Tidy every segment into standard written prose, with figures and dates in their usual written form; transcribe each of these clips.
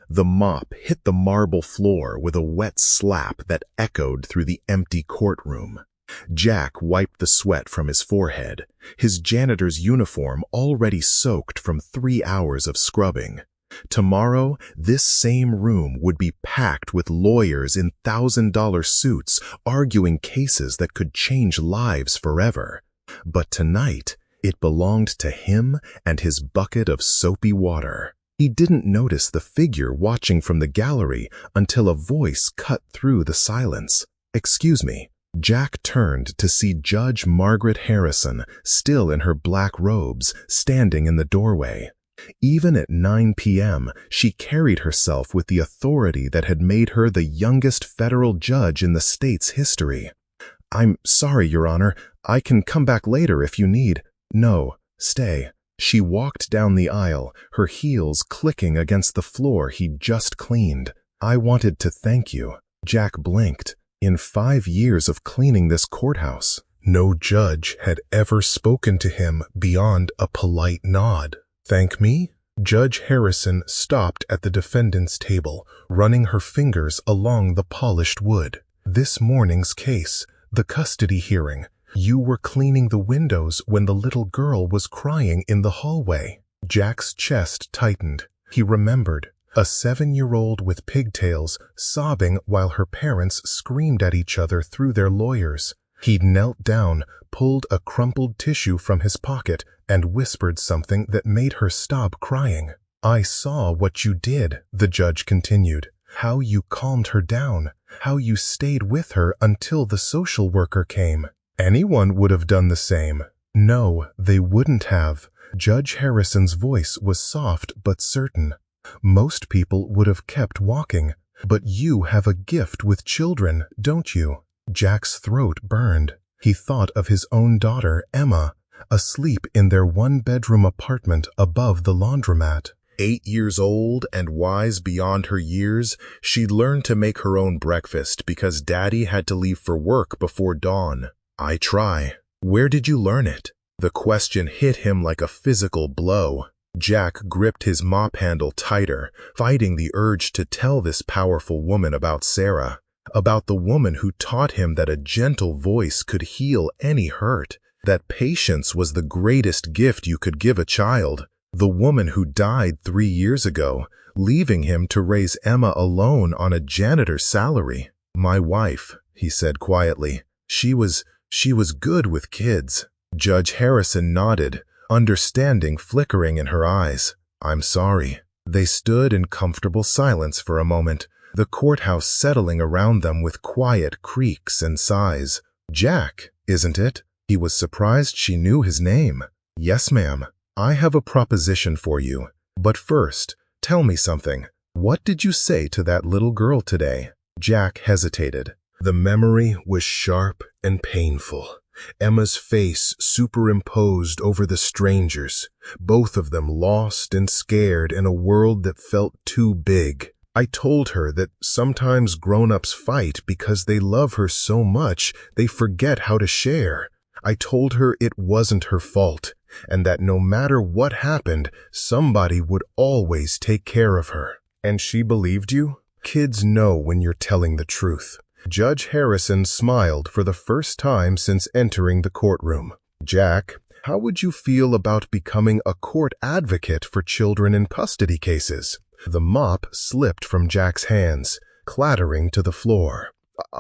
The mop hit the marble floor with a wet slap that echoed through the empty courtroom. Jack wiped the sweat from his forehead, his janitor's uniform already soaked from 3 hours of scrubbing. Tomorrow, this same room would be packed with lawyers in $1,000 suits arguing cases that could change lives forever. But tonight, it belonged to him and his bucket of soapy water. He didn't notice the figure watching from the gallery until a voice cut through the silence. "Excuse me." Jack turned to see Judge Margaret Harrison, still in her black robes, standing in the doorway. Even at 9 p.m., she carried herself with the authority that had made her the youngest federal judge in the state's history. "I'm sorry, Your Honor. I can come back later if you need." "No, stay." She walked down the aisle, her heels clicking against the floor he'd just cleaned. "I wanted to thank you." Jack blinked. In 5 years of cleaning this courthouse, no judge had ever spoken to him beyond a polite nod. "Thank me?" Judge Harrison stopped at the defendant's table, running her fingers along the polished wood. "This morning's case, the custody hearing. You were cleaning the windows when the little girl was crying in the hallway." Jack's chest tightened. He remembered. A 7-year-old with pigtails, sobbing while her parents screamed at each other through their lawyers. He'd knelt down, pulled a crumpled tissue from his pocket, and whispered something that made her stop crying. "I saw what you did," the judge continued. "How you calmed her down, how you stayed with her until the social worker came. Anyone would have done the same." "No, they wouldn't have." Judge Harrison's voice was soft but certain. "Most people would have kept walking. But you have a gift with children, don't you?" Jack's throat burned. He thought of his own daughter, Emma, asleep in their 1-bedroom apartment above the laundromat. 8 years old and wise beyond her years, she'd learned to make her own breakfast because Daddy had to leave for work before dawn. "I try." "Where did you learn it?" The question hit him like a physical blow. Jack gripped his mop handle tighter, fighting the urge to tell this powerful woman about Sarah, about the woman who taught him that a gentle voice could heal any hurt, that patience was the greatest gift you could give a child, the woman who died 3 years ago, leaving him to raise Emma alone on a janitor's salary. "My wife," he said quietly. She was good with kids." Judge Harrison nodded, understanding flickering in her eyes. "I'm sorry." They stood in comfortable silence for a moment, the courthouse settling around them with quiet creaks and sighs. "Jack, isn't it?" He was surprised she knew his name. "Yes, ma'am. I have a proposition for you. But first, tell me something. What did you say to that little girl today?" Jack hesitated. The memory was sharp and painful. Emma's face superimposed over the stranger's, both of them lost and scared in a world that felt too big. "I told her that sometimes grown-ups fight because they love her so much they forget how to share. I told her it wasn't her fault, and that no matter what happened, somebody would always take care of her." "And she believed you?" Kids know when you're telling the truth. Judge Harrison smiled for the first time since entering the courtroom. "Jack, how would you feel about becoming a court advocate for children in custody cases?" The mop slipped from Jack's hands, clattering to the floor.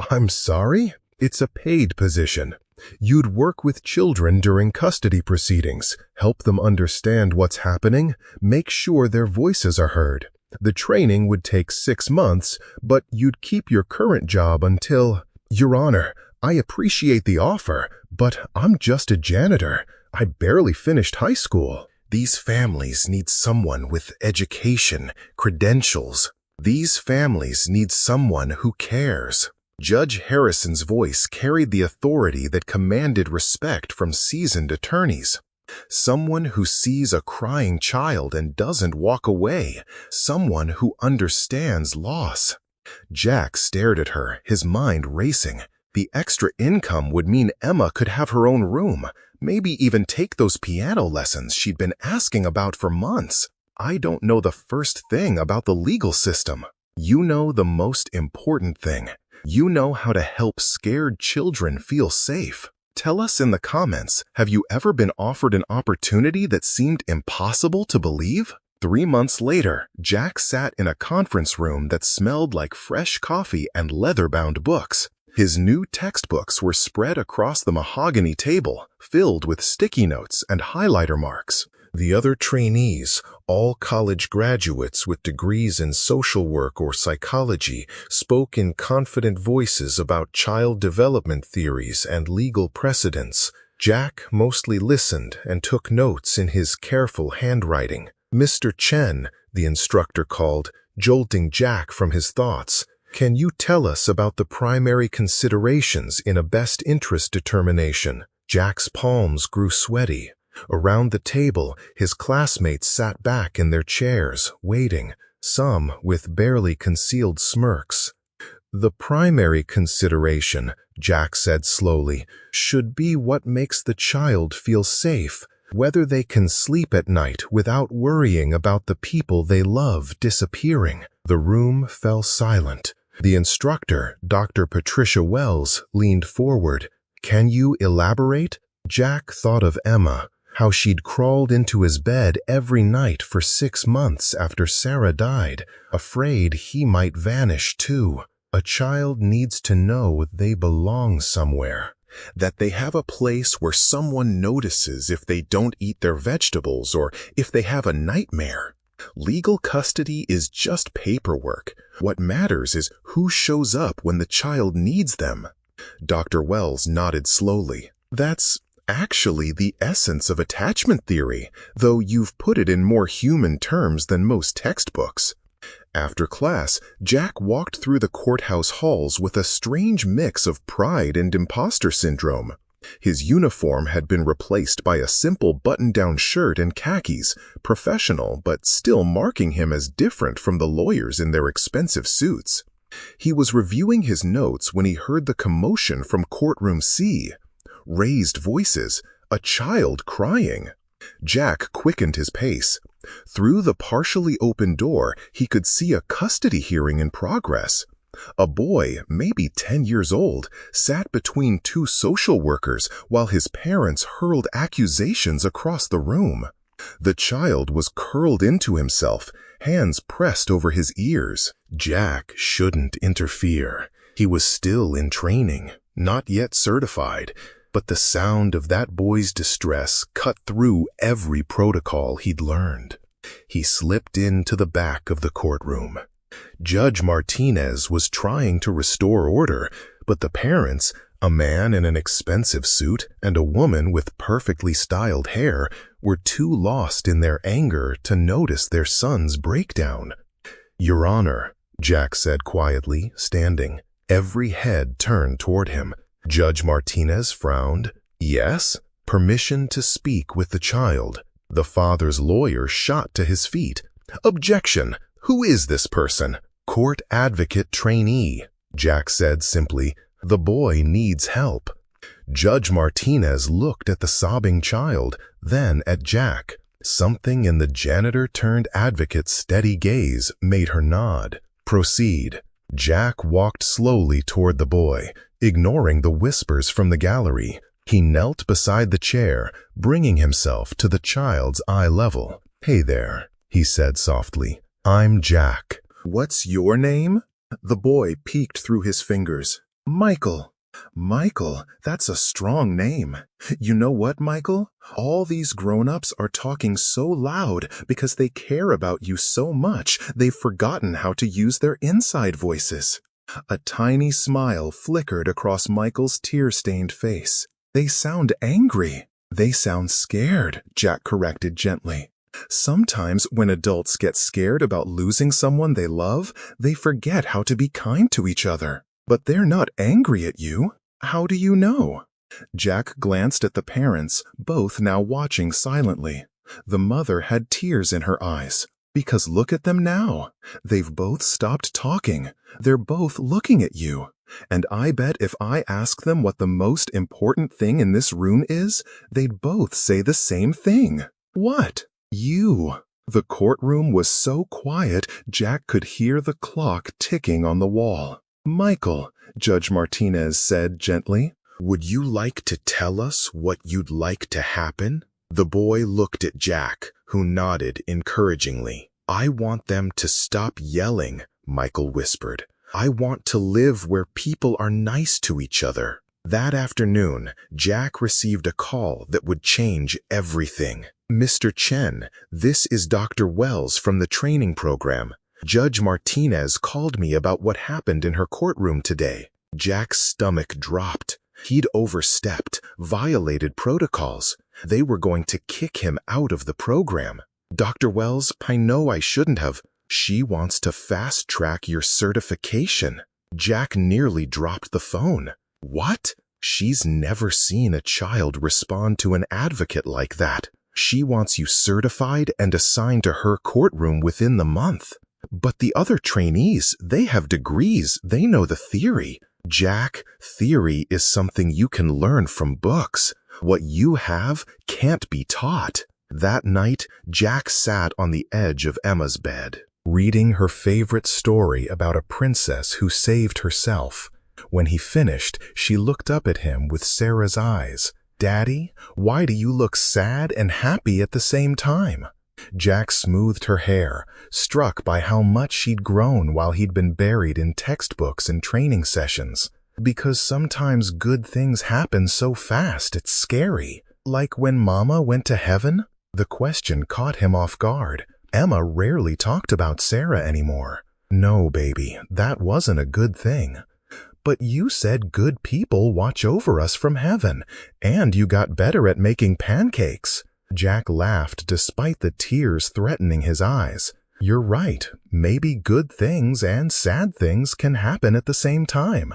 "I'm sorry? It's a paid position. You'd work with children during custody proceedings, help them understand what's happening, make sure their voices are heard. The training would take 6 months, but you'd keep your current job until—" "Your Honor, I appreciate the offer, but I'm just a janitor. I barely finished high school." "These families need someone with education, credentials. These families need someone who cares." Judge Harrison's voice carried the authority that commanded respect from seasoned attorneys. Someone who sees a crying child and doesn't walk away. Someone who understands loss. Jack stared at her, his mind racing. The extra income would mean Emma could have her own room, maybe even take those piano lessons she'd been asking about for months. I don't know the first thing about the legal system. You know the most important thing. You know how to help scared children feel safe. Tell us in the comments, have you ever been offered an opportunity that seemed impossible to believe? 3 months later, Jack sat in a conference room that smelled like fresh coffee and leather-bound books. His new textbooks were spread across the mahogany table, filled with sticky notes and highlighter marks. The other trainees, all college graduates with degrees in social work or psychology, spoke in confident voices about child development theories and legal precedents. Jack mostly listened and took notes in his careful handwriting. Mr. Chen, the instructor called, jolting Jack from his thoughts. Can you tell us about the primary considerations in a best interest determination? Jack's palms grew sweaty. Around the table, his classmates sat back in their chairs, waiting, some with barely concealed smirks. The primary consideration, Jack said slowly, should be what makes the child feel safe, whether they can sleep at night without worrying about the people they love disappearing. The room fell silent. The instructor, Dr. Patricia Wells, leaned forward. Can you elaborate? Jack thought of Emma, how she'd crawled into his bed every night for 6 months after Sarah died, afraid he might vanish too. A child needs to know they belong somewhere, that they have a place where someone notices if they don't eat their vegetables or if they have a nightmare. Legal custody is just paperwork. What matters is who shows up when the child needs them. Dr. Wells nodded slowly. That's actually the essence of attachment theory, though you've put it in more human terms than most textbooks. After class, Jack walked through the courthouse halls with a strange mix of pride and imposter syndrome. His uniform had been replaced by a simple button-down shirt and khakis, professional but still marking him as different from the lawyers in their expensive suits. He was reviewing his notes when he heard the commotion from courtroom C. Raised voices, a child crying. Jack quickened his pace. Through the partially open door, he could see a custody hearing in progress. A boy, maybe 10 years old, sat between 2 social workers while his parents hurled accusations across the room. The child was curled into himself, hands pressed over his ears. Jack shouldn't interfere. He was still in training, not yet certified. But the sound of that boy's distress cut through every protocol he'd learned. He slipped into the back of the courtroom. Judge Martinez was trying to restore order, but the parents, a man in an expensive suit and a woman with perfectly styled hair, were too lost in their anger to notice their son's breakdown. "Your Honor," Jack said quietly, standing. Every head turned toward him. Judge Martinez frowned. Yes? Permission to speak with the child. The father's lawyer shot to his feet. Objection! Who is this person? Court advocate trainee. Jack said simply, the boy needs help. Judge Martinez looked at the sobbing child, then at Jack. Something in the janitor-turned-advocate's steady gaze made her nod. Proceed. Jack walked slowly toward the boy, ignoring the whispers from the gallery. He knelt beside the chair, bringing himself to the child's eye level. Hey there, he said softly. I'm Jack. What's your name? The boy peeked through his fingers. Michael. Michael, that's a strong name. You know what, Michael? All these grown-ups are talking so loud because they care about you so much they've forgotten how to use their inside voices. A tiny smile flickered across Michael's tear-stained face. They sound angry. They sound scared, Jack corrected gently. Sometimes when adults get scared about losing someone they love, they forget how to be kind to each other. But they're not angry at you. How do you know? Jack glanced at the parents, both now watching silently. The mother had tears in her eyes. Because look at them now. They've both stopped talking. They're both looking at you. And I bet if I ask them what the most important thing in this room is, they'd both say the same thing. What? You. The courtroom was so quiet, Jack could hear the clock ticking on the wall. "Michael," Judge Martinez said gently, "would you like to tell us what you'd like to happen?" The boy looked at Jack, who nodded encouragingly. "I want them to stop yelling," Michael whispered. "I want to live where people are nice to each other." That afternoon, Jack received a call that would change everything. "Mr. Chen, this is Dr. Wells from the training program. Judge Martinez called me about what happened in her courtroom today." Jack's stomach dropped. He'd overstepped, violated protocols. They were going to kick him out of the program. "Dr. Wells, I know I shouldn't have. She wants to fast-track your certification." Jack nearly dropped the phone. "What?" "She's never seen a child respond to an advocate like that. She wants you certified and assigned to her courtroom within the month." "But the other trainees, they have degrees. They know the theory." "Jack, theory is something you can learn from books. What you have can't be taught." That night, Jack sat on the edge of Emma's bed, reading her favorite story about a princess who saved herself. When he finished, she looked up at him with Sarah's eyes. "Daddy, why do you look sad and happy at the same time?" Jack smoothed her hair, struck by how much she'd grown while he'd been buried in textbooks and training sessions. "Because sometimes good things happen so fast it's scary. Like when Mama went to heaven?" The question caught him off guard. Emma rarely talked about Sarah anymore. "No, baby, that wasn't a good thing." "But you said good people watch over us from heaven, and you got better at making pancakes." Jack laughed despite the tears threatening his eyes. "You're right. Maybe good things and sad things can happen at the same time."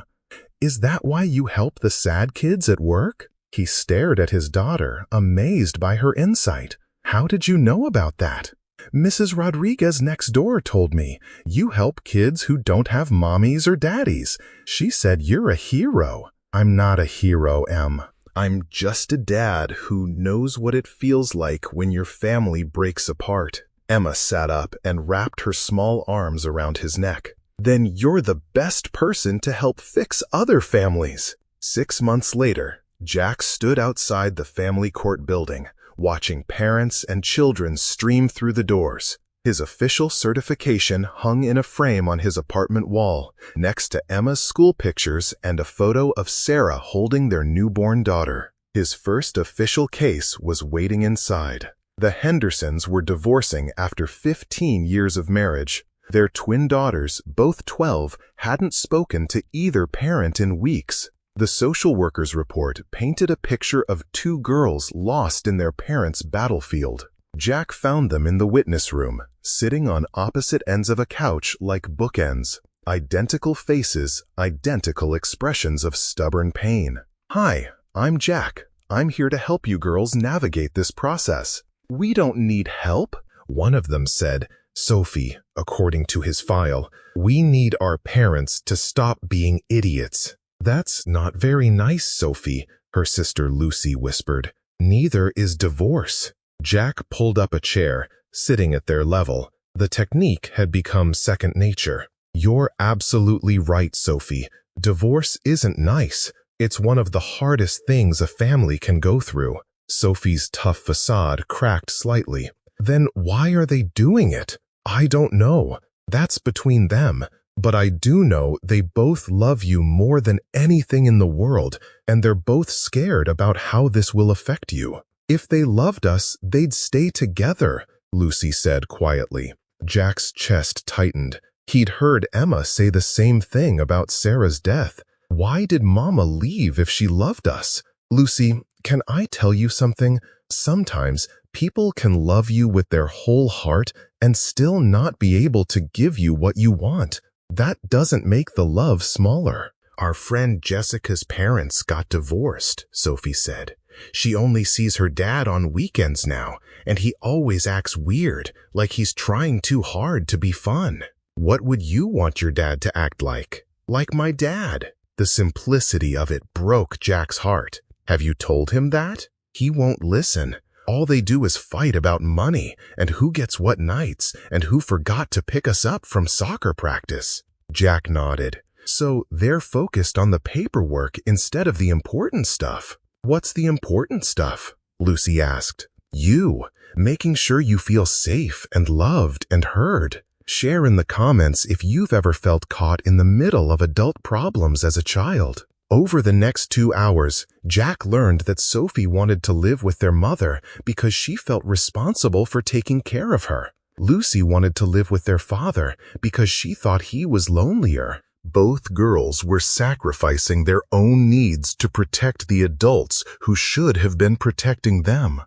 "Is that why you help the sad kids at work?" He stared at his daughter, amazed by her insight. "How did you know about that?" "Mrs. Rodriguez next door told me. You help kids who don't have mommies or daddies. She said you're a hero." "I'm not a hero, Em. I'm just a dad who knows what it feels like when your family breaks apart." Emma sat up and wrapped her small arms around his neck. "Then you're the best person to help fix other families." 6 months later, Jack stood outside the family court building, watching parents and children stream through the doors. His official certification hung in a frame on his apartment wall, next to Emma's school pictures and a photo of Sarah holding their newborn daughter. His first official case was waiting inside. The Hendersons were divorcing after 15 years of marriage. Their twin daughters, both 12, hadn't spoken to either parent in weeks. The social worker's report painted a picture of 2 girls lost in their parents' battlefield. Jack found them in the witness room, sitting on opposite ends of a couch like bookends. Identical faces, identical expressions of stubborn pain. "Hi, I'm Jack. I'm here to help you girls navigate this process." "We don't need help," one of them said. "Sophie, according to his file, we need our parents to stop being idiots." "That's not very nice, Sophie," her sister Lucy whispered. "Neither is divorce." Jack pulled up a chair, sitting at their level. The technique had become second nature. "You're absolutely right, Sophie. Divorce isn't nice. It's one of the hardest things a family can go through." Sophie's tough facade cracked slightly. "Then why are they doing it?" "I don't know. That's between them. But I do know they both love you more than anything in the world, and they're both scared about how this will affect you." "If they loved us, they'd stay together," Lucy said quietly. Jack's chest tightened. He'd heard Emma say the same thing about Sarah's death. Why did Mama leave if she loved us? "Lucy, can I tell you something? Sometimes people can love you with their whole heart and still not be able to give you what you want. That doesn't make the love smaller." "Our friend Jessica's parents got divorced," Sophie said. "She only sees her dad on weekends now, and he always acts weird, like he's trying too hard to be fun." "What would you want your dad to act like?" "Like my dad." The simplicity of it broke Jack's heart. "Have you told him that?" "He won't listen. All they do is fight about money and who gets what nights and who forgot to pick us up from soccer practice. Jack nodded. So they're focused on the paperwork instead of the important stuff. What's the important stuff? Lucy asked. You, making sure you feel safe and loved and heard. Share in the comments if you've ever felt caught in the middle of adult problems as a child. Over the next 2 hours, Jack learned that Sophie wanted to live with their mother because she felt responsible for taking care of her. Lucy wanted to live with their father because she thought he was lonelier. Both girls were sacrificing their own needs to protect the adults who should have been protecting them.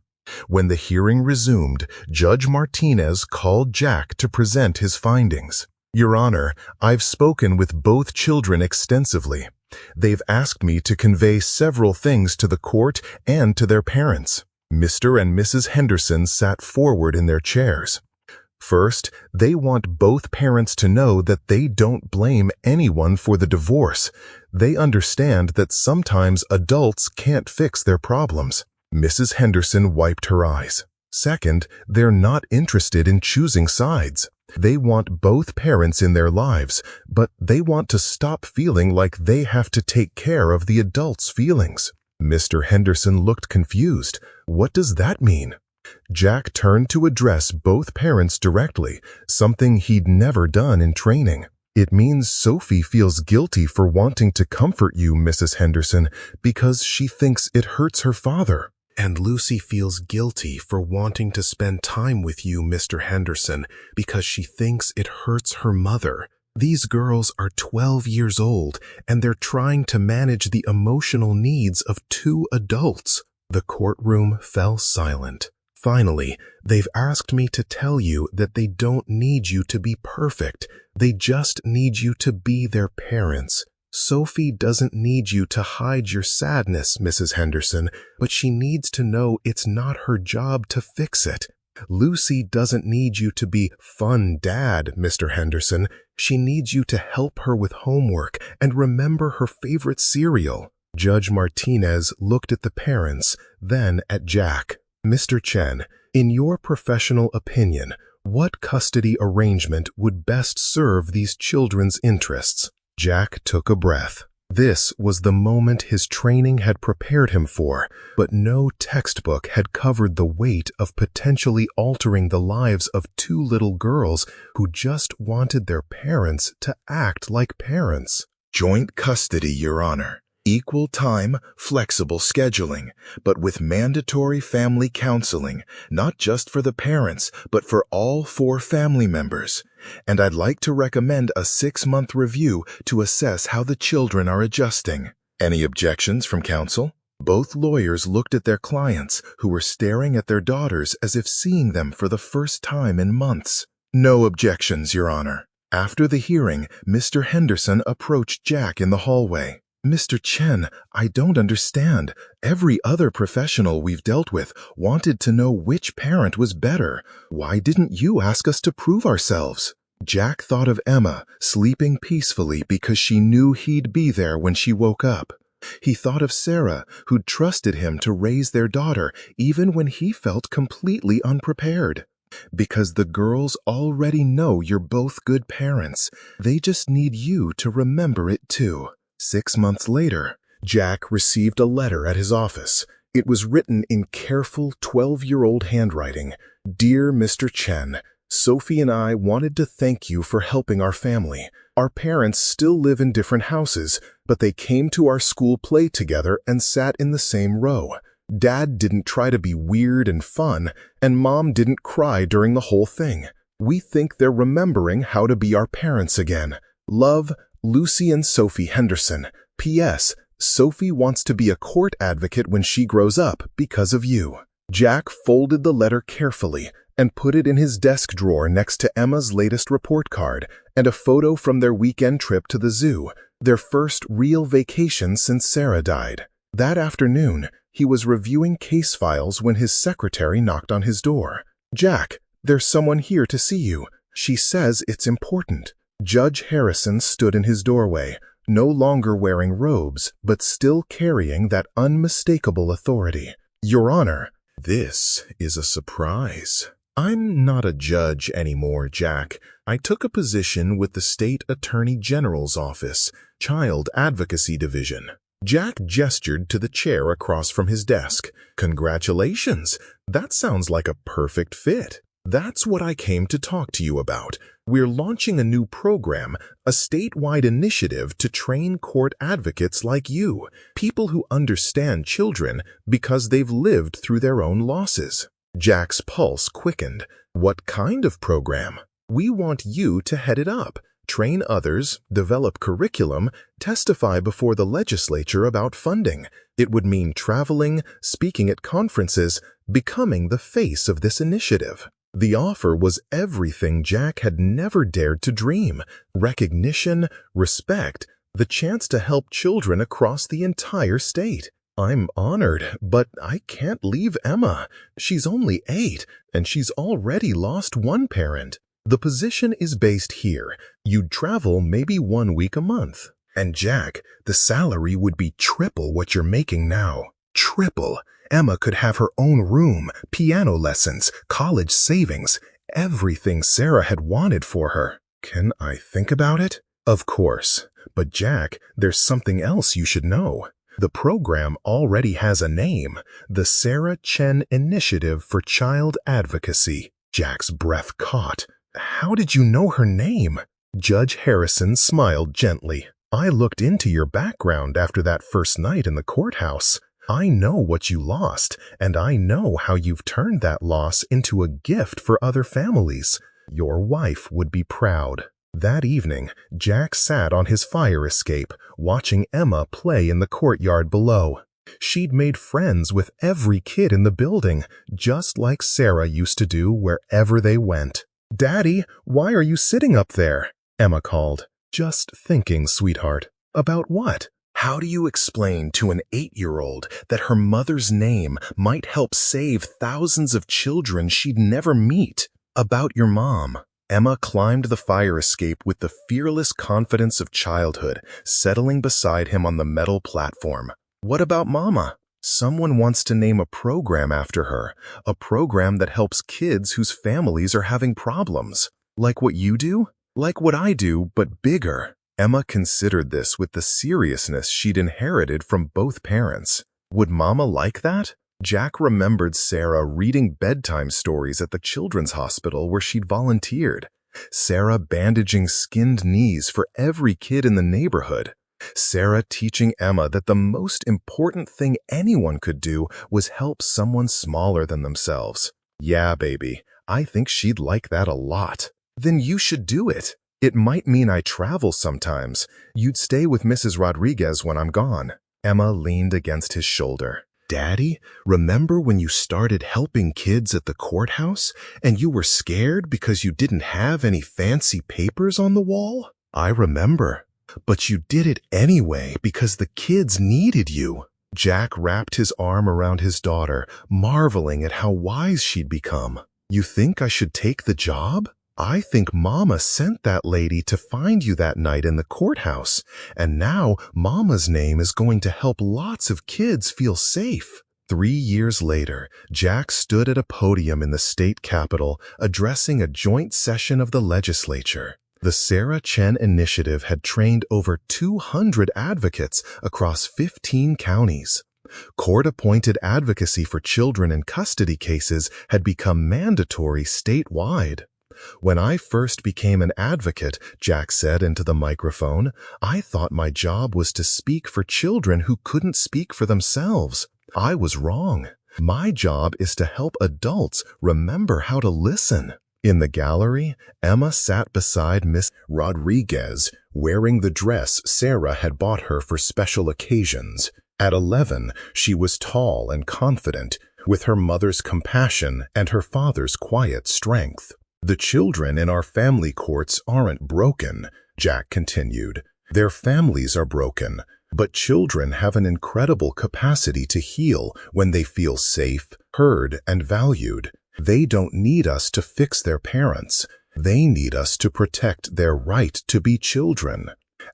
When the hearing resumed, Judge Martinez called Jack to present his findings. Your Honor, I've spoken with both children extensively. They've asked me to convey several things to the court and to their parents. Mr. and Mrs. Henderson sat forward in their chairs. First, they want both parents to know that they don't blame anyone for the divorce. They understand that sometimes adults can't fix their problems. Mrs. Henderson wiped her eyes. Second, they're not interested in choosing sides. They want both parents in their lives, but they want to stop feeling like they have to take care of the adults' feelings. Mr. Henderson looked confused. What does that mean? Jack turned to address both parents directly, something he'd never done in training. It means Sophie feels guilty for wanting to comfort you, Mrs. Henderson, because she thinks it hurts her father. And Lucy feels guilty for wanting to spend time with you, Mr. Henderson, because she thinks it hurts her mother. These girls are 12 years old, and they're trying to manage the emotional needs of 2 adults. The courtroom fell silent. Finally, they've asked me to tell you that they don't need you to be perfect. They just need you to be their parents. Sophie doesn't need you to hide your sadness, Mrs. Henderson, but she needs to know it's not her job to fix it. Lucy doesn't need you to be fun dad, Mr. Henderson. She needs you to help her with homework and remember her favorite cereal. Judge Martinez looked at the parents, then at Jack. Mr. Chen, in your professional opinion, what custody arrangement would best serve these children's interests? Jack took a breath. This was the moment his training had prepared him for, but no textbook had covered the weight of potentially altering the lives of 2 little girls who just wanted their parents to act like parents. Joint custody, Your Honor. Equal time, flexible scheduling, but with mandatory family counseling, not just for the parents, but for all 4 family members. And I'd like to recommend a 6-month review to assess how the children are adjusting. Any objections from counsel? Both lawyers looked at their clients, who were staring at their daughters as if seeing them for the first time in months. No objections, Your Honor. After the hearing, Mr. Henderson approached Jack in the hallway. Mr. Chen, I don't understand. Every other professional we've dealt with wanted to know which parent was better. Why didn't you ask us to prove ourselves? Jack thought of Emma, sleeping peacefully because she knew he'd be there when she woke up. He thought of Sarah, who'd trusted him to raise their daughter even when he felt completely unprepared. Because the girls already know you're both good parents. They just need you to remember it too. 6 months later, Jack received a letter at his office. It was written in careful 12-year-old handwriting. Dear Mr. Chen, Sophie and I wanted to thank you for helping our family. Our parents still live in different houses, but they came to our school play together and sat in the same row. Dad didn't try to be weird and fun, and Mom didn't cry during the whole thing. We think they're remembering how to be our parents again. Love, Lucy and Sophie Henderson. P.S. Sophie wants to be a court advocate when she grows up because of you. Jack folded the letter carefully and put it in his desk drawer next to Emma's latest report card and a photo from their weekend trip to the zoo, their first real vacation since Sarah died. That afternoon, he was reviewing case files when his secretary knocked on his door. Jack, there's someone here to see you. She says it's important. Judge Harrison stood in his doorway, no longer wearing robes, but still carrying that unmistakable authority. Your Honor, This is a surprise. I'm not a judge anymore, Jack. I took a position with the State Attorney General's office, Child Advocacy Division. Jack gestured to the chair across from his desk. Congratulations. That sounds like a perfect fit. That's what I came to talk to you about. We're launching a new program, a statewide initiative to train court advocates like you, people who understand children because they've lived through their own losses. Jack's pulse quickened. What kind of program? We want you to head it up, train others, develop curriculum, testify before the legislature about funding. It would mean traveling, speaking at conferences, becoming the face of this initiative. The offer was everything Jack had never dared to dream: recognition, respect, the chance to help children across the entire state. I'm honored, but I can't leave Emma. She's only 8, and she's already lost one parent. The position is based here. You'd travel maybe 1 week a month. And Jack, the salary would be triple what you're making now. Triple. Emma could have her own room, piano lessons, college savings, everything Sarah had wanted for her. Can I think about it? Of course. But Jack, there's something else you should know. The program already has a name, the Sarah Chen Initiative for Child Advocacy. Jack's breath caught. How did you know her name? Judge Harrison smiled gently. I looked into your background after that first night in the courthouse. I know what you lost, and I know how you've turned that loss into a gift for other families. Your wife would be proud. That evening, Jack sat on his fire escape, watching Emma play in the courtyard below. She'd made friends with every kid in the building, just like Sarah used to do wherever they went. "Daddy, why are you sitting up there?" Emma called. "Just thinking, sweetheart." "About what?" How do you explain to an 8-year-old that her mother's name might help save thousands of children she'd never meet? About your mom. Emma climbed the fire escape with the fearless confidence of childhood, settling beside him on the metal platform. What about Mama? Someone wants to name a program after her, a program that helps kids whose families are having problems. Like what you do? Like what I do, but bigger. Emma considered this with the seriousness she'd inherited from both parents. Would Mama like that? Jack remembered Sarah reading bedtime stories at the children's hospital where she'd volunteered. Sarah bandaging skinned knees for every kid in the neighborhood. Sarah teaching Emma that the most important thing anyone could do was help someone smaller than themselves. Yeah, baby, I think she'd like that a lot. Then you should do it. It might mean I travel sometimes. You'd stay with Mrs. Rodriguez when I'm gone. Emma leaned against his shoulder. Daddy, remember when you started helping kids at the courthouse and you were scared because you didn't have any fancy papers on the wall? I remember. But you did it anyway because the kids needed you. Jack wrapped his arm around his daughter, marveling at how wise she'd become. You think I should take the job? I think Mama sent that lady to find you that night in the courthouse, and now Mama's name is going to help lots of kids feel safe. 3 years later, Jack stood at a podium in the state capitol addressing a joint session of the legislature. The Sarah Chen Initiative had trained over 200 advocates across 15 counties. Court-appointed advocacy for children in custody cases had become mandatory statewide. When I first became an advocate, Jack said into the microphone, I thought my job was to speak for children who couldn't speak for themselves. I was wrong. My job is to help adults remember how to listen. In the gallery, Emma sat beside Miss Rodriguez, wearing the dress Sarah had bought her for special occasions. At 11, she was tall and confident, with her mother's compassion and her father's quiet strength. The children in our family courts aren't broken, Jack continued. Their families are broken, but children have an incredible capacity to heal when they feel safe, heard, and valued. They don't need us to fix their parents. They need us to protect their right to be children.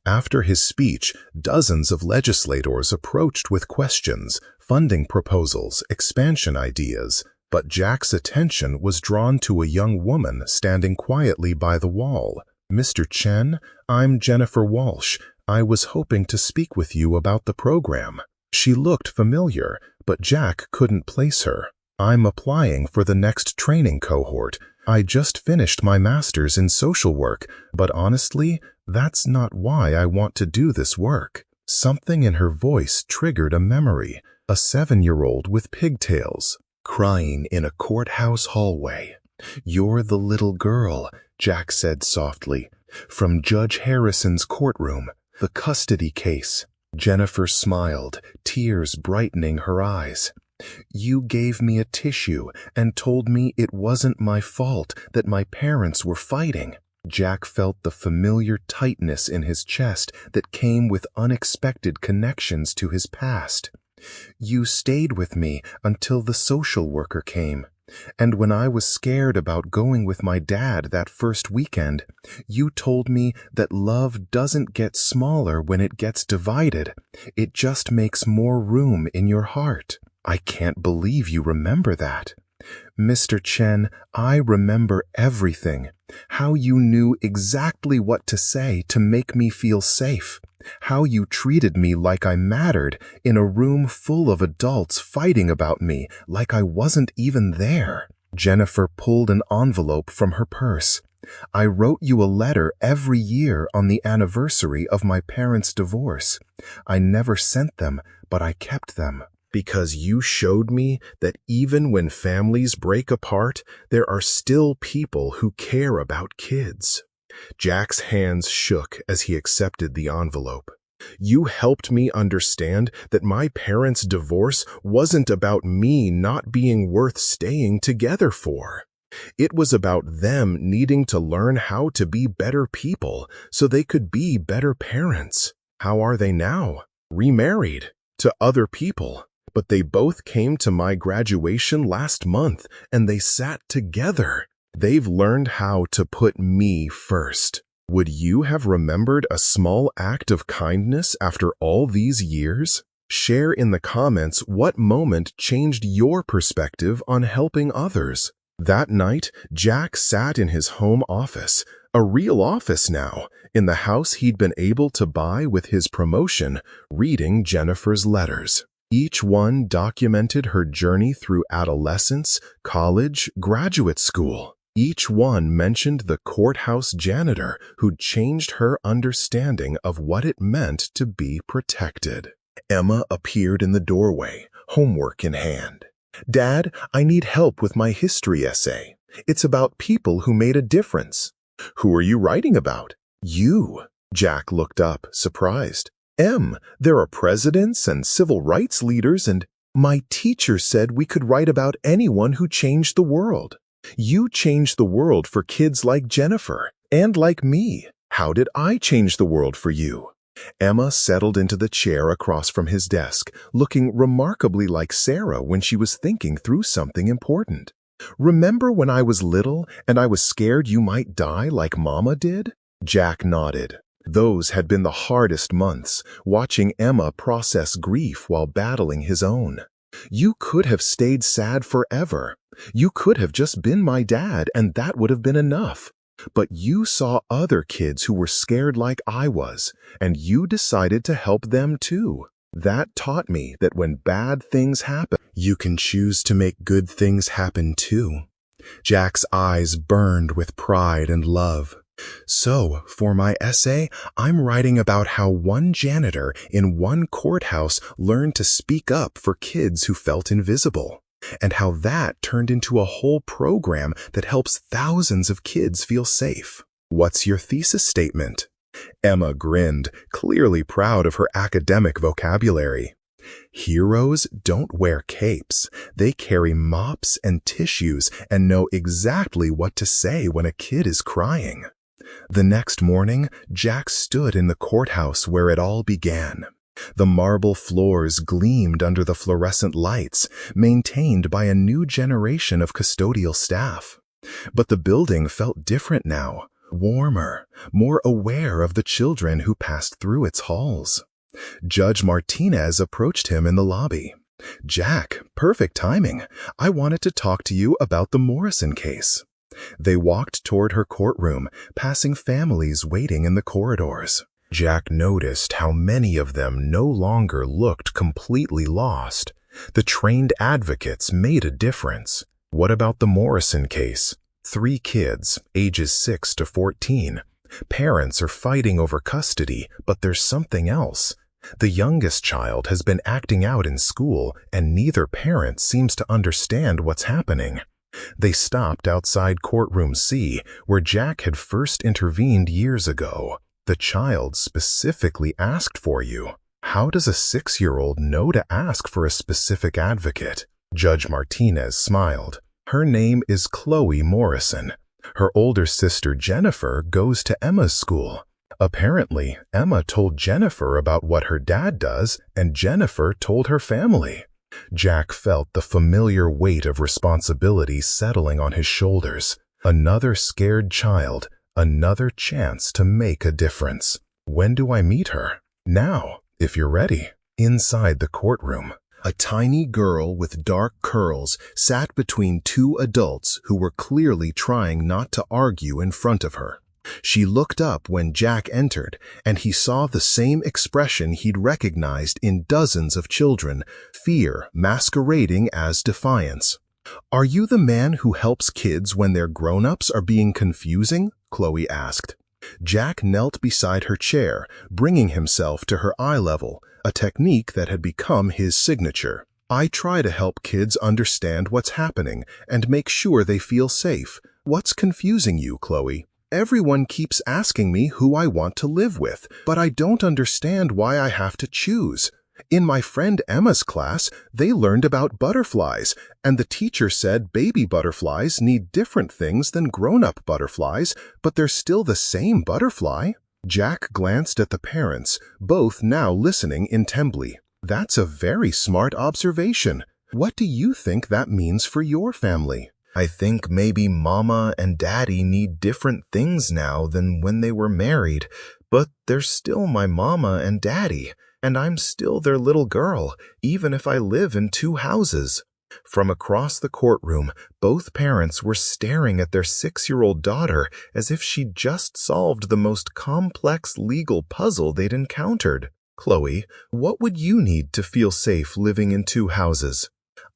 After his speech, dozens of legislators approached with questions, funding proposals, expansion ideas, but Jack's attention was drawn to a young woman standing quietly by the wall. "Mr. Chen, I'm Jennifer Walsh. I was hoping to speak with you about the program." She looked familiar, but Jack couldn't place her. "I'm applying for the next training cohort. I just finished my master's in social work, but honestly, that's not why I want to do this work." Something in her voice triggered a memory. A 7-year-old with pigtails, crying in a courthouse hallway. "You're the little girl," Jack said softly, "from Judge Harrison's courtroom, the custody case." Jennifer smiled, tears brightening her eyes. "You gave me a tissue and told me it wasn't my fault that my parents were fighting." Jack felt the familiar tightness in his chest that came with unexpected connections to his past. "You stayed with me until the social worker came. And when I was scared about going with my dad that first weekend, you told me that love doesn't get smaller when it gets divided. It just makes more room in your heart." "I can't believe you remember that." "Mr. Chen, I remember everything. How you knew exactly what to say to make me feel safe. How you treated me like I mattered in a room full of adults fighting about me like I wasn't even there." Jennifer pulled an envelope from her purse. "I wrote you a letter every year on the anniversary of my parents' divorce. I never sent them, but I kept them. Because you showed me that even when families break apart, there are still people who care about kids." Jack's hands shook as he accepted the envelope. "You helped me understand that my parents' divorce wasn't about me not being worth staying together for. It was about them needing to learn how to be better people so they could be better parents. How are they now? Remarried to other people. But they both came to my graduation last month and they sat together. They've learned how to put me first. Would you have remembered a small act of kindness after all these years? Share in the comments what moment changed your perspective on helping others." That night, Jack sat in his home office, a real office now, in the house he'd been able to buy with his promotion, reading Jennifer's letters. Each one documented her journey through adolescence, college, graduate school. Each one mentioned the courthouse janitor who'd changed her understanding of what it meant to be protected. Emma appeared in the doorway, homework in hand. "Dad, I need help with my history essay. It's about people who made a difference." "Who are you writing about?" "You." Jack looked up, surprised. There are presidents and civil rights leaders, and my teacher said we could write about anyone who changed the world. You changed the world for kids like Jennifer, and like me. How did I change the world for you?" Emma settled into the chair across from his desk, looking remarkably like Sarah when she was thinking through something important. "Remember when I was little and I was scared you might die like Mama did?" Jack nodded. Those had been the hardest months, watching Emma process grief while battling his own. "You could have stayed sad forever. You could have just been my dad, and that would have been enough. But you saw other kids who were scared like I was, and you decided to help them too. That taught me that when bad things happen, you can choose to make good things happen too." Jack's eyes burned with pride and love. "So, for my essay, I'm writing about how one janitor in one courthouse learned to speak up for kids who felt invisible, and how that turned into a whole program that helps thousands of kids feel safe. What's your thesis statement?" Emma grinned, clearly proud of her academic vocabulary. "Heroes don't wear capes. They carry mops and tissues and know exactly what to say when a kid is crying." The next morning, Jack stood in the courthouse where it all began. The marble floors gleamed under the fluorescent lights, maintained by a new generation of custodial staff. But the building felt different now, warmer, more aware of the children who passed through its halls. Judge Martinez approached him in the lobby. Jack, perfect timing. I wanted to talk to you about the Morrison case. They walked toward her courtroom, passing families waiting in the corridors. Jack noticed how many of them no longer looked completely lost. The trained advocates made a difference. What about the Morrison case? 3 kids, ages 6 to 14. Parents are fighting over custody, but there's something else. The youngest child has been acting out in school, and neither parent seems to understand what's happening. They stopped outside courtroom C, where Jack had first intervened years ago. The child specifically asked for you. How does a 6-year-old know to ask for a specific advocate? Judge Martinez smiled. Her name is Chloe Morrison. Her older sister Jennifer goes to Emma's school. Apparently, Emma told Jennifer about what her dad does, and Jennifer told her family. Jack felt the familiar weight of responsibility settling on his shoulders. Another scared child, another chance to make a difference. When do I meet her? Now, if you're ready. Inside the courtroom, a tiny girl with dark curls sat between 2 adults who were clearly trying not to argue in front of her. She looked up when Jack entered, and he saw the same expression he'd recognized in dozens of children, fear masquerading as defiance. "Are you the man who helps kids when their grown-ups are being confusing?" Chloe asked. Jack knelt beside her chair, bringing himself to her eye level, a technique that had become his signature. "I try to help kids understand what's happening and make sure they feel safe. What's confusing you, Chloe? Everyone keeps asking me who I want to live with, but I don't understand why I have to choose. In my friend Emma's class, they learned about butterflies, and the teacher said baby butterflies need different things than grown-up butterflies, but they're still the same butterfly." Jack glanced at the parents, both now listening intently. "That's a very smart observation. What do you think that means for your family?" "I think maybe Mama and Daddy need different things now than when they were married, but they're still my Mama and Daddy, and I'm still their little girl, even if I live in 2 houses." From across the courtroom, both parents were staring at their 6-year-old daughter as if she'd just solved the most complex legal puzzle they'd encountered. "Chloe, what would you need to feel safe living in 2 houses?"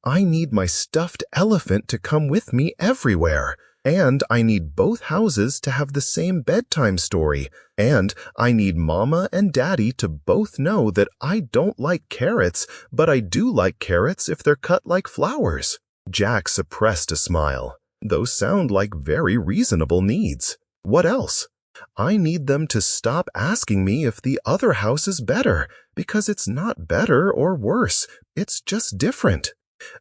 "I need my stuffed elephant to come with me everywhere. And I need both houses to have the same bedtime story. And I need Mama and Daddy to both know that I don't like carrots, but I do like carrots if they're cut like flowers." Jack suppressed a smile. "Those sound like very reasonable needs. What else?" "I need them to stop asking me if the other house is better, because it's not better or worse. It's just different."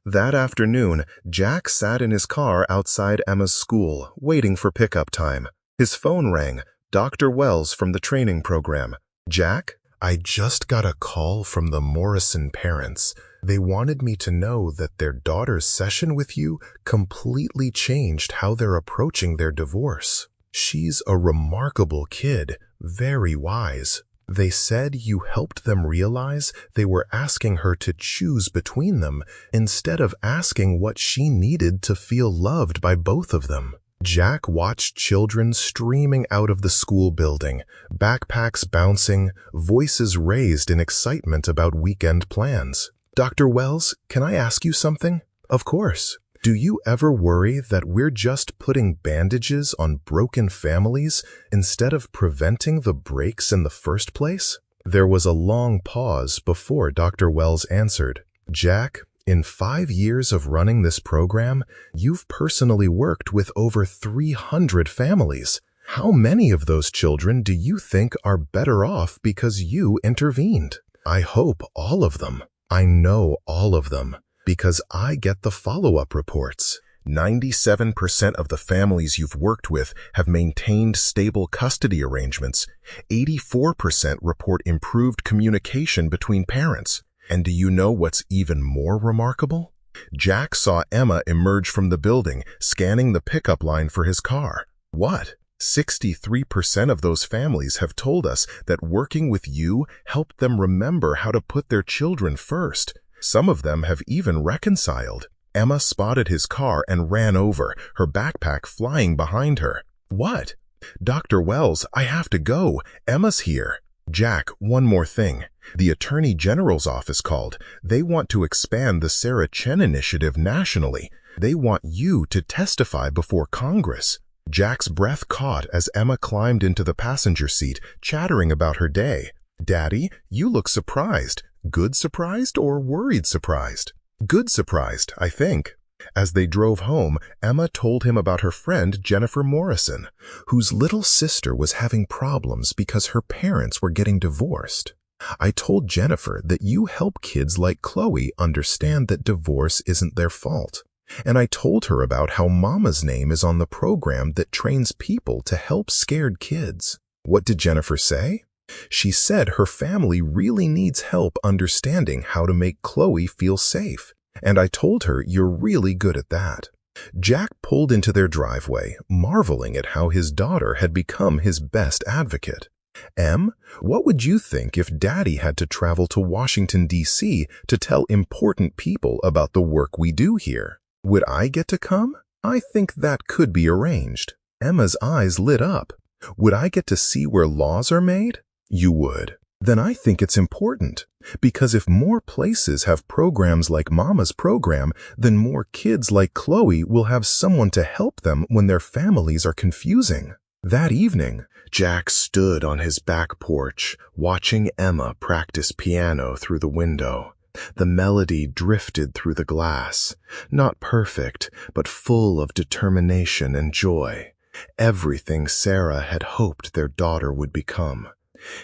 That afternoon, Jack sat in his car outside Emma's school, waiting for pickup time. His phone rang. Dr. Wells from the training program. "Jack, I just got a call from the Morrison parents. They wanted me to know that their daughter's session with you completely changed how they're approaching their divorce. She's a remarkable kid, very wise. They said you helped them realize they were asking her to choose between them instead of asking what she needed to feel loved by both of them." Jack watched children streaming out of the school building, backpacks bouncing, voices raised in excitement about weekend plans. "Dr. Wells, can I ask you something?" "Of course." "Do you ever worry that we're just putting bandages on broken families instead of preventing the breaks in the first place?" There was a long pause before Dr. Wells answered. "Jack, in 5 years of running this program, you've personally worked with over 300 families. How many of those children do you think are better off because you intervened?" "I hope all of them. I know all of them, because I get the follow-up reports. 97% of the families you've worked with have maintained stable custody arrangements. 84% report improved communication between parents. And do you know what's even more remarkable?" Jack saw Emma emerge from the building, scanning the pickup line for his car. "What? 63% of those families have told us that working with you helped them remember how to put their children first. Some of them have even reconciled. Emma spotted his car and ran over, her backpack flying behind her. What? Dr. Wells, I have to go. Emma's here. Jack, one more thing. The Attorney General's office called. They want to expand the Sarah Chen initiative nationally. They want you to testify before Congress. Jack's breath caught as Emma climbed into the passenger seat, chattering about her day. Daddy, you look surprised. Good surprised or worried surprised? Good surprised, I think. As they drove home, Emma told him about her friend Jennifer Morrison, whose little sister was having problems because her parents were getting divorced. I told Jennifer that you help kids like Chloe understand that divorce isn't their fault. And I told her about how Mama's name is on the program that trains people to help scared kids. What did Jennifer say? She said her family really needs help understanding how to make Chloe feel safe. And I told her you're really good at that. Jack pulled into their driveway, marveling at how his daughter had become his best advocate. Em, what would you think if Daddy had to travel to Washington, D.C. to tell important people about the work we do here? Would I get to come? I think that could be arranged. Emma's eyes lit up. Would I get to see where laws are made? You would. Then I think it's important, because if more places have programs like Mama's program, then more kids like Chloe will have someone to help them when their families are confusing. That evening, Jack stood on his back porch, watching Emma practice piano through the window. The melody drifted through the glass, not perfect, but full of determination and joy. Everything Sarah had hoped their daughter would become.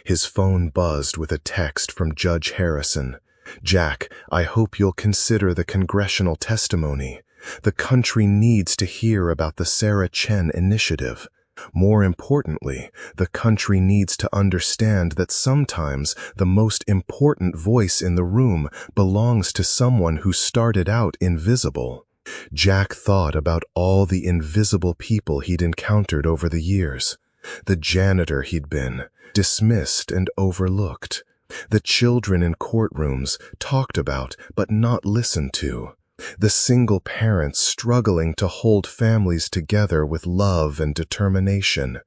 His phone buzzed with a text from Judge Harrison. Jack, I hope you'll consider the congressional testimony. The country needs to hear about the Sarah Chen initiative. More importantly, the country needs to understand that sometimes the most important voice in the room belongs to someone who started out invisible. Jack thought about all the invisible people he'd encountered over the years. The janitor he'd been, dismissed and overlooked. The children in courtrooms, talked about but not listened to. The single parents struggling to hold families together with love and determination.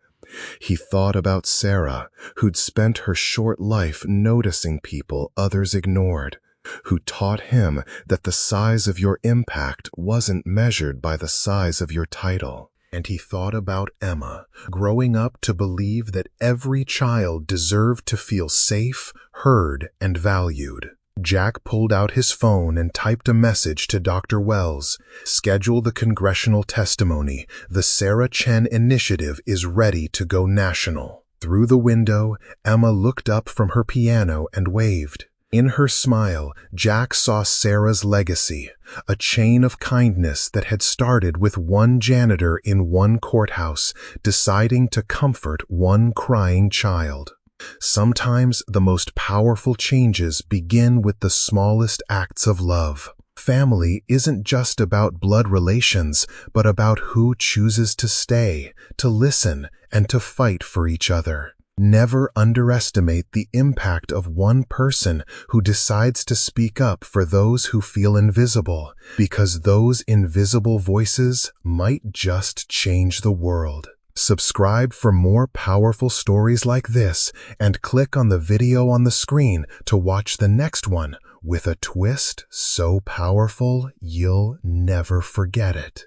He thought about Sarah, who'd spent her short life noticing people others ignored, who taught him that the size of your impact wasn't measured by the size of your title. And he thought about Emma, growing up to believe that every child deserved to feel safe, heard, and valued. Jack pulled out his phone and typed a message to Dr. Wells. Schedule the congressional testimony. The Sarah Chen initiative is ready to go national. Through the window, Emma looked up from her piano and waved. In her smile, Jack saw Sarah's legacy, a chain of kindness that had started with one janitor in one courthouse, deciding to comfort one crying child. Sometimes the most powerful changes begin with the smallest acts of love. Family isn't just about blood relations, but about who chooses to stay, to listen, and to fight for each other. Never underestimate the impact of one person who decides to speak up for those who feel invisible, because those invisible voices might just change the world. Subscribe for more powerful stories like this, and click on the video on the screen to watch the next one with a twist so powerful you'll never forget it.